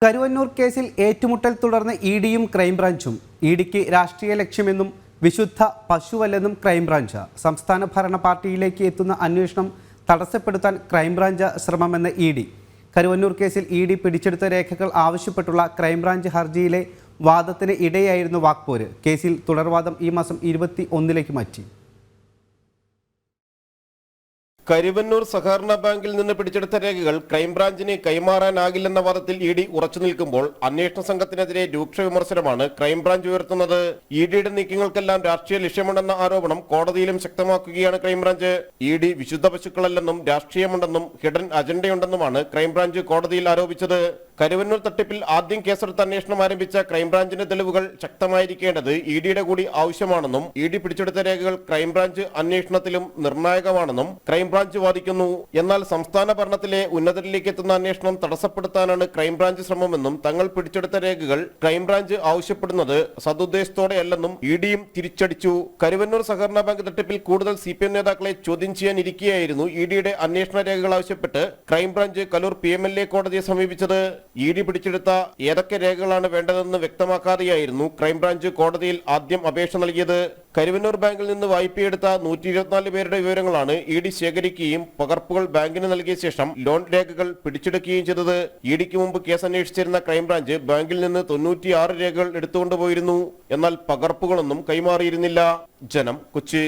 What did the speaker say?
കരുവന്നൂർ കേസിൽ ഏറ്റുമുട്ടൽ തുടർന്ന് ഇഡിയും ക്രൈംബ്രാഞ്ചും. ഇഡിക്ക് രാഷ്ട്രീയ ലക്ഷ്യമെന്നും വിശുദ്ധ പശുവല്ലെന്നും ക്രൈംബ്രാഞ്ച്. സംസ്ഥാന ഭരണ പാർട്ടിയിലേക്ക് എത്തുന്ന അന്വേഷണം തടസ്സപ്പെടുത്താൻ ക്രൈംബ്രാഞ്ച് ശ്രമമെന്ന് ഇഡി. കരുവന്നൂർ കേസിൽ ഇഡി പിടിച്ചെടുത്ത രേഖകൾ ആവശ്യപ്പെട്ടുള്ള ക്രൈംബ്രാഞ്ച് ഹർജിയിലെ വാദത്തിന് ഇടെയായിരുന്നു വാക്പോര്. കേസിൽ തുടർവാദം ഈ മാസം 21 മാറ്റി. കരുവന്നൂർ സഹകരണ ബാങ്കിൽ നിന്ന് പിടിച്ചെടുത്ത രേഖകൾ ക്രൈംബ്രാഞ്ചിന് കൈമാറാനാകില്ലെന്ന വാദത്തിൽ ഇഡി ഉറച്ചു നിൽക്കുമ്പോൾ അന്വേഷണ സംഘത്തിനെതിരെ രൂക്ഷ വിമർശനമാണ് ക്രൈംബ്രാഞ്ച് ഉയർത്തുന്നത്. ഇഡിയുടെ നീക്കങ്ങൾക്കെല്ലാം രാഷ്ട്രീയ ലക്ഷ്യമുണ്ടെന്ന ആരോപണം കോടതിയിലും ശക്തമാക്കുകയാണ് ക്രൈംബ്രാഞ്ച്. ഇഡി വിശുദ്ധ പശുക്കളല്ലെന്നും രാഷ്ട്രീയമുണ്ടെന്നും ഹിഡൻ അജണ്ടയുണ്ടെന്നുമാണ് ക്രൈംബ്രാഞ്ച് കോടതിയിൽ ആരോപിച്ചത്. കരുവന്നൂർ തട്ടിപ്പിൽ ആദ്യം കേസെടുത്ത അന്വേഷണം ആരംഭിച്ച ക്രൈംബ്രാഞ്ചിന്റെ തെളിവുകൾ ശക്തമായിരിക്കേണ്ടത് ഇഡിയുടെ കൂടി ആവശ്യമാണെന്നും ഇഡി പിടിച്ചെടുത്ത രേഖകൾ ക്രൈംബ്രാഞ്ച് അന്വേഷണത്തിലും നിർണായകമാണെന്നും ക്രൈംബ്രാഞ്ച് വാദിക്കുന്നു. എന്നാൽ സംസ്ഥാന ഭരണത്തിലെ ഉന്നതരിലേക്ക് എത്തുന്ന അന്വേഷണം തടസ്സപ്പെടുത്താനാണ് ക്രൈംബ്രാഞ്ച് ശ്രമമെന്നും തങ്ങൾ പിടിച്ചെടുത്ത രേഖകൾ ക്രൈംബ്രാഞ്ച് ആവശ്യപ്പെടുന്നത് സദുദ്ദേശത്തോടെയല്ലെന്നും ഇഡിയും തിരിച്ചടിച്ചു. കരുവന്നൂർ സഹകരണ ബാങ്ക് തട്ടിപ്പിൽ കൂടുതൽ CPM നേതാക്കളെ ചോദ്യം ചെയ്യാനിരിക്കെയായിരുന്നു ഇഡിയുടെ അന്വേഷണ രേഖകൾ ആവശ്യപ്പെട്ട് ക്രൈംബ്രാഞ്ച് കലൂർ PMLA കോടതിയെ സമീപിച്ചത്. ഇഡി പിടിച്ചെടുത്ത ഏതൊക്കെ രേഖകളാണ് വേണ്ടതെന്ന് വ്യക്തമാക്കാതെയായിരുന്നു ക്രൈംബ്രാഞ്ച് കോടതിയിൽ ആദ്യം അപേക്ഷ നൽകിയത്. കരുവന്നൂർ ബാങ്കിൽ നിന്ന് വായ്പയെടുത്ത 124 പേരുടെ വിവരങ്ങളാണ് ഇഡി ശേഖരിക്കുകയും പകർപ്പുകൾ ബാങ്കിന് നൽകിയ ശേഷം ലോൺ രേഖകൾ പിടിച്ചെടുക്കുകയും ചെയ്തത്. ഇഡിക്ക് മുമ്പ് കേസ് അന്വേഷിച്ചിരുന്ന ക്രൈംബ്രാഞ്ച് ബാങ്കിൽ നിന്ന് 96 രേഖകൾ എടുത്തുകൊണ്ടുപോയിരുന്നു. എന്നാൽ പകർപ്പുകളൊന്നും കൈമാറിയിരുന്നില്ല. ജനം, കൊച്ചി.